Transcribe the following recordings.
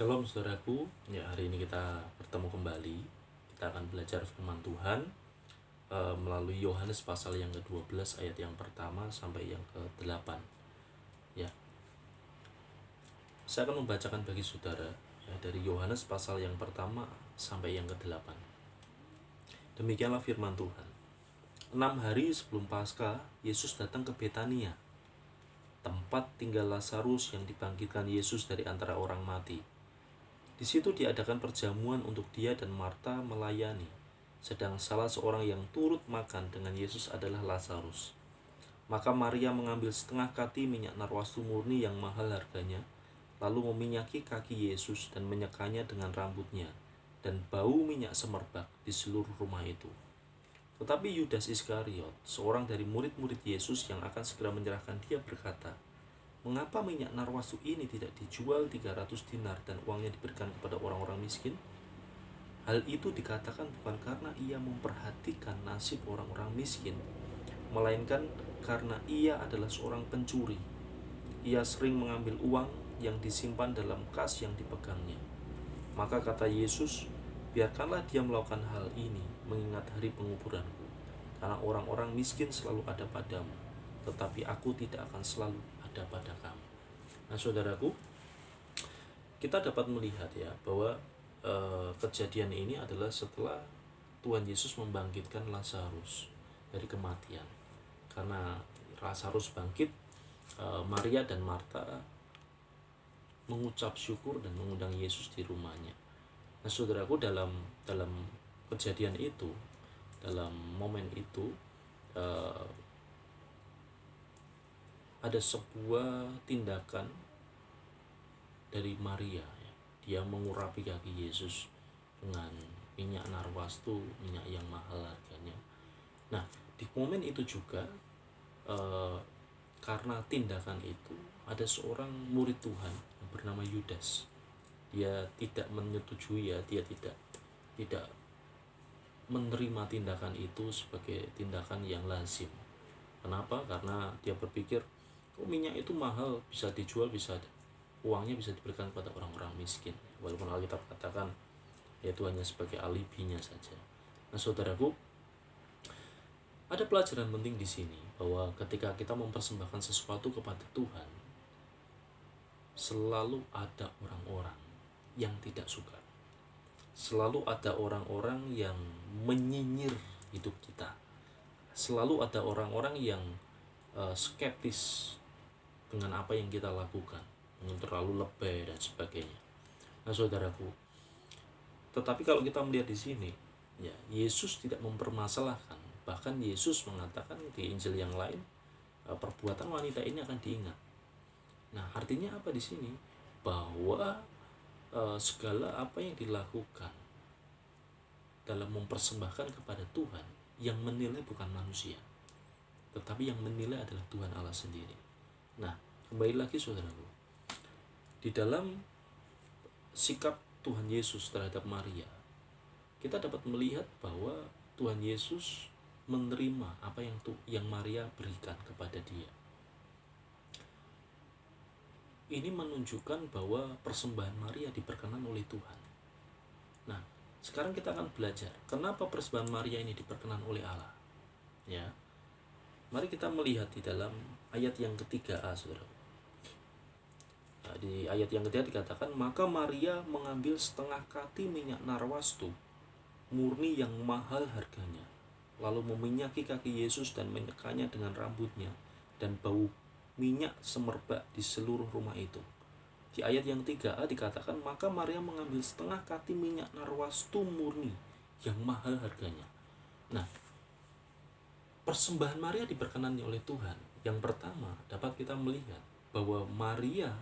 Shalom saudaraku, ya hari ini kita bertemu kembali. Kita akan belajar firman Tuhan melalui Yohanes pasal yang ke-12 ayat yang pertama sampai yang ke-8. Ya, saya akan membacakan bagi saudara ya, dari Yohanes pasal yang pertama sampai yang ke-8. Demikianlah firman Tuhan. 6 hari sebelum Paskah, Yesus datang ke Betania, tempat tinggal Lazarus yang dibangkitkan Yesus dari antara orang mati. Di situ diadakan perjamuan untuk dia dan Marta melayani, sedang salah seorang yang turut makan dengan Yesus adalah Lazarus. Maka Maria mengambil setengah kati minyak narwastu murni yang mahal harganya, lalu meminyaki kaki Yesus dan menyekanya dengan rambutnya, dan bau minyak semerbak di seluruh rumah itu. Tetapi Yudas Iskariot, seorang dari murid-murid Yesus yang akan segera menyerahkan dia, berkata, "Mengapa minyak narwastu ini tidak dijual 300 dinar dan uangnya diberikan kepada orang-orang miskin?" Hal itu dikatakan bukan karena ia memperhatikan nasib orang-orang miskin, melainkan karena ia adalah seorang pencuri. Ia sering mengambil uang yang disimpan dalam kas yang dipegangnya. Maka kata Yesus, "Biarkanlah dia melakukan hal ini mengingat hari penguburanku, karena orang-orang miskin selalu ada padamu, tetapi aku tidak akan selalu ada pada kamu." Nah saudaraku, kita dapat melihat ya bahwa kejadian ini adalah setelah Tuhan Yesus membangkitkan Lazarus dari kematian. Karena Lazarus bangkit, Maria dan Marta mengucap syukur dan mengundang Yesus di rumahnya. Nah saudaraku, dalam kejadian itu, dalam momen itu, ada sebuah tindakan dari Maria, ya. Dia mengurapi kaki Yesus dengan minyak narwastu, minyak yang mahal harganya. Nah, di momen itu juga karena tindakan itu, ada seorang murid Tuhan yang bernama Yudas. Dia tidak menyetujui, ya, dia tidak menerima tindakan itu sebagai tindakan yang lazim. Kenapa? Karena dia berpikir, minyak itu mahal, bisa dijual, uangnya bisa diberikan kepada orang-orang miskin. Walaupun Alkitab katakan itu hanya sebagai alibinya saja. Nah saudaraku, ada pelajaran penting di sini bahwa ketika kita mempersembahkan sesuatu kepada Tuhan, selalu ada orang-orang yang tidak suka. Selalu ada orang-orang yang menyinyir hidup kita. Selalu ada orang-orang yang skeptis dengan apa yang kita lakukan, terlalu lebay dan sebagainya. Nah saudaraku, tetapi kalau kita melihat di sini, ya, Yesus tidak mempermasalahkan. Bahkan Yesus mengatakan di Injil yang lain, perbuatan wanita ini akan diingat. Nah artinya apa di sini? Bahwa segala apa yang dilakukan dalam mempersembahkan kepada Tuhan, yang menilai bukan manusia, tetapi yang menilai adalah Tuhan Allah sendiri. Nah kembali lagi saudaraku, di dalam sikap Tuhan Yesus terhadap Maria, kita dapat melihat bahwa Tuhan Yesus menerima apa yang Maria berikan kepada dia. Ini menunjukkan bahwa persembahan Maria diperkenan oleh Tuhan. Nah, sekarang kita akan belajar kenapa persembahan Maria ini diperkenan oleh Allah. Ya, mari kita melihat di dalam ayat yang ketiga, saudara. Di ayat yang ketiga dikatakan, maka Maria mengambil setengah kati minyak narwastu murni yang mahal harganya, lalu meminyaki kaki Yesus dan menyekanya dengan rambutnya, dan bau minyak semerbak di seluruh rumah itu. Di ayat yang 3a dikatakan, maka Maria mengambil setengah kati minyak narwastu murni yang mahal harganya. Nah, persembahan Maria diperkenani oleh Tuhan. Yang pertama, dapat kita melihat bahwa Maria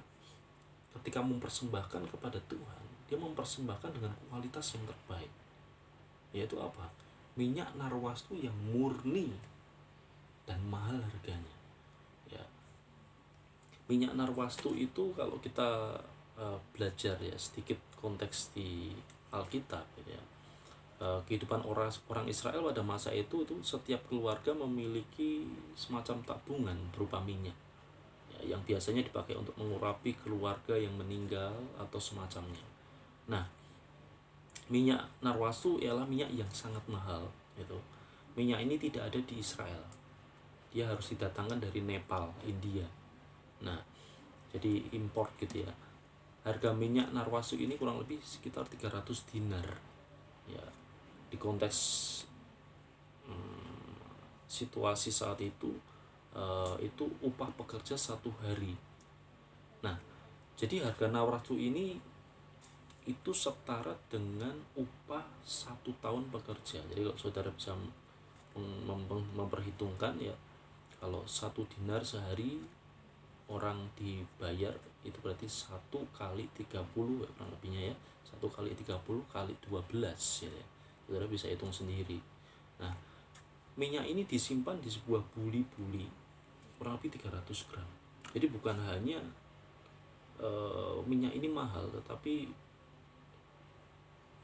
ketika mempersembahkan kepada Tuhan, dia mempersembahkan dengan kualitas yang terbaik. Yaitu apa? Minyak narwastu yang murni dan mahal harganya. Ya. Minyak narwastu itu kalau kita belajar ya sedikit konteks di Alkitab ya. Kehidupan orang Israel pada masa itu setiap keluarga memiliki semacam tabungan berupa minyak. Ya, ya, yang biasanya dipakai untuk mengurapi keluarga yang meninggal atau semacamnya. Nah, minyak narwastu ialah minyak yang sangat mahal gitu. Minyak ini tidak ada di Israel, dia harus didatangkan dari Nepal, India. Nah, jadi import gitu ya. Harga minyak narwastu ini kurang lebih sekitar 300 dinar ya. Di konteks situasi saat itu upah pekerja 1 hari. Nah, jadi harga narwastu ini itu setara dengan upah 1 tahun bekerja. Jadi kalau saudara bisa memperhitungkan ya, kalau 1 dinar sehari orang dibayar itu berarti 1 kali 30 ya, kurang lebihnya ya, 1 kali 30 kali 12 ya, saudara bisa hitung sendiri. Nah, minyak ini disimpan di sebuah buli-buli kurang lebih 300 gram. Jadi bukan hanya minyak ini mahal, tetapi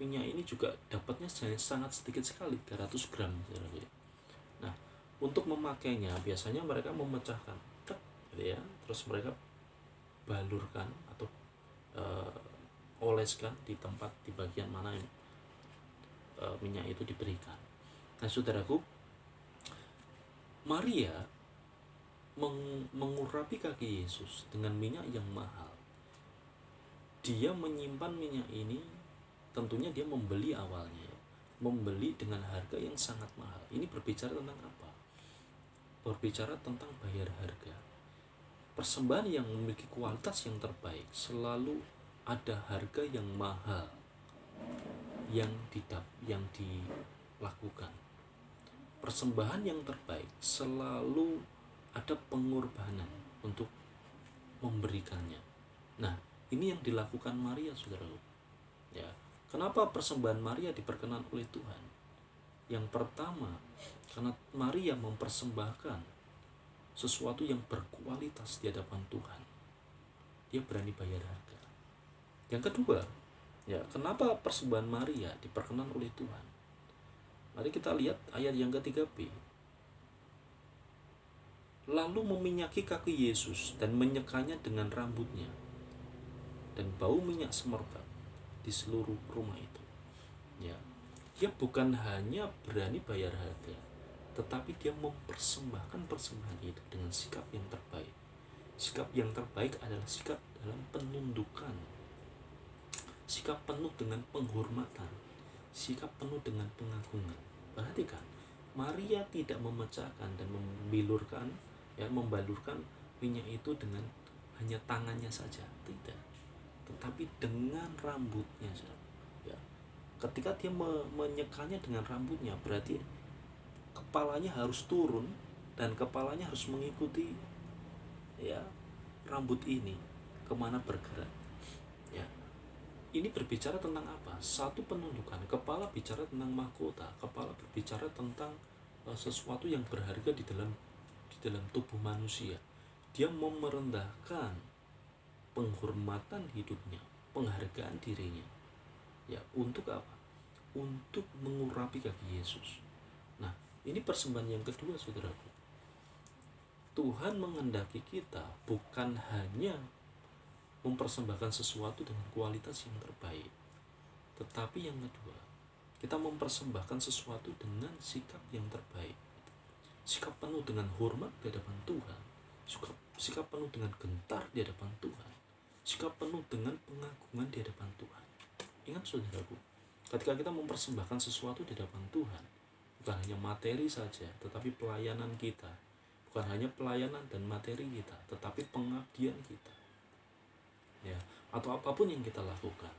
minyak ini juga dapatnya sangat sedikit sekali, 300 gram. Nah, untuk memakainya biasanya mereka memecahkan gitu ya, terus mereka balurkan atau oleskan di tempat, di bagian mana yang minyak itu diberikan. Nah, saudaraku, Maria mengurapi kaki Yesus dengan minyak yang mahal. Dia menyimpan minyak ini, tentunya dia membeli awalnya, membeli dengan harga yang sangat mahal. Ini berbicara tentang apa? Berbicara tentang bayar harga. Persembahan yang memiliki kualitas yang terbaik selalu ada harga yang mahal yang dilakukan. Persembahan yang terbaik selalu ada pengorbanan untuk memberikannya. Nah, ini yang dilakukan Maria, saudara. Ya, kenapa persembahan Maria diperkenan oleh Tuhan? Yang pertama, karena Maria mempersembahkan sesuatu yang berkualitas di hadapan Tuhan. Dia berani bayar harga. Yang kedua, ya, kenapa persembahan Maria diperkenan oleh Tuhan? Mari kita lihat ayat yang ke-3b. Lalu meminyaki kaki Yesus dan menyekanya dengan rambutnya, dan bau minyak semerbak di seluruh rumah itu. Ya, dia bukan hanya berani bayar harga, tetapi dia mempersembahkan persembahan itu dengan sikap yang terbaik. Sikap yang terbaik adalah sikap dalam penundukan, sikap penuh dengan penghormatan, sikap penuh dengan pengagungan. Perhatikan, Maria tidak memecahkan dan membalurkan minyak itu dengan hanya tangannya saja, tidak, tetapi dengan rambutnya. Ya, ketika dia menyekanya dengan rambutnya, berarti kepalanya harus turun dan kepalanya harus mengikuti ya rambut ini kemana bergerak. Ya, ini berbicara tentang apa? Satu, penundukan. Kepala bicara tentang mahkota. Kepala berbicara tentang sesuatu yang berharga di dalam tubuh manusia. Dia merendahkan penghormatan hidupnya, penghargaan dirinya. Ya, untuk apa? Untuk mengurapi kaki Yesus. Nah, ini persembahan yang kedua, saudaraku. Tuhan menghendaki kita bukan hanya mempersembahkan sesuatu dengan kualitas yang terbaik, tetapi yang kedua, kita mempersembahkan sesuatu dengan sikap yang terbaik. Sikap penuh dengan hormat di hadapan Tuhan, sikap penuh dengan gentar di hadapan Tuhan, sikap penuh dengan pengagungan di hadapan Tuhan. Ingat, saudaraku, ketika kita mempersembahkan sesuatu di hadapan Tuhan, bukan hanya materi saja, tetapi pelayanan kita. Bukan hanya pelayanan dan materi kita, tetapi pengabdian kita. Ya, atau apapun yang kita lakukan.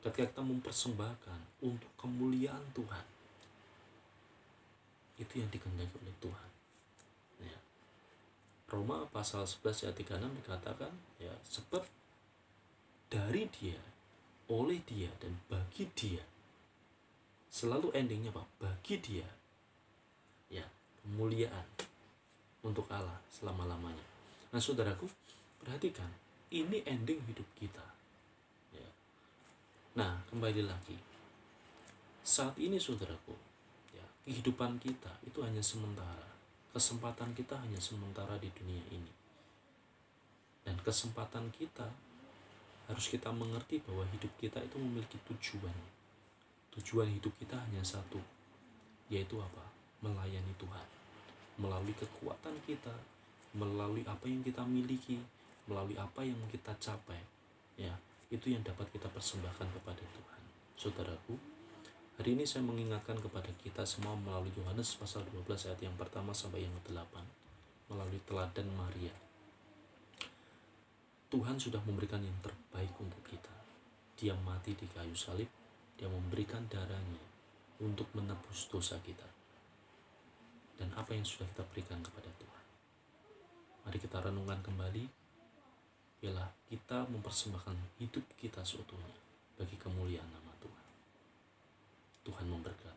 Ketika kita mempersembahkan untuk kemuliaan Tuhan, itu yang dikehendaki oleh Tuhan. Ya. Roma pasal 11 ayat 36 dikatakan, ya, sebab dari Dia, oleh Dia, dan bagi Dia. Selalu endingnya apa? Bagi Dia. Ya, kemuliaan untuk Allah selama-lamanya. Nah, saudaraku, perhatikan, ini ending hidup kita. Ya. Nah, kembali lagi, saat ini, saudaraku, ya, kehidupan kita itu hanya sementara. Kesempatan kita hanya sementara di dunia ini. Dan kesempatan kita harus kita mengerti bahwa hidup kita itu memiliki tujuan. Tujuan hidup kita hanya satu, yaitu apa? Melayani Tuhan. Melalui kekuatan kita, melalui apa yang kita miliki, melalui apa yang kita capai, ya, itu yang dapat kita persembahkan kepada Tuhan. Saudaraku, hari ini saya mengingatkan kepada kita semua melalui Yohanes pasal 12 ayat yang pertama sampai yang ke-8, melalui teladan Maria. Tuhan sudah memberikan yang terbaik untuk kita. Dia mati di kayu salib, dia memberikan darahnya untuk menebus dosa kita. Dan apa yang sudah kita berikan kepada Tuhan? Mari kita renungkan kembali, ialah kita mempersembahkan hidup kita seutuhnya bagi kemuliaan nama Tuhan. Tuhan memberkati.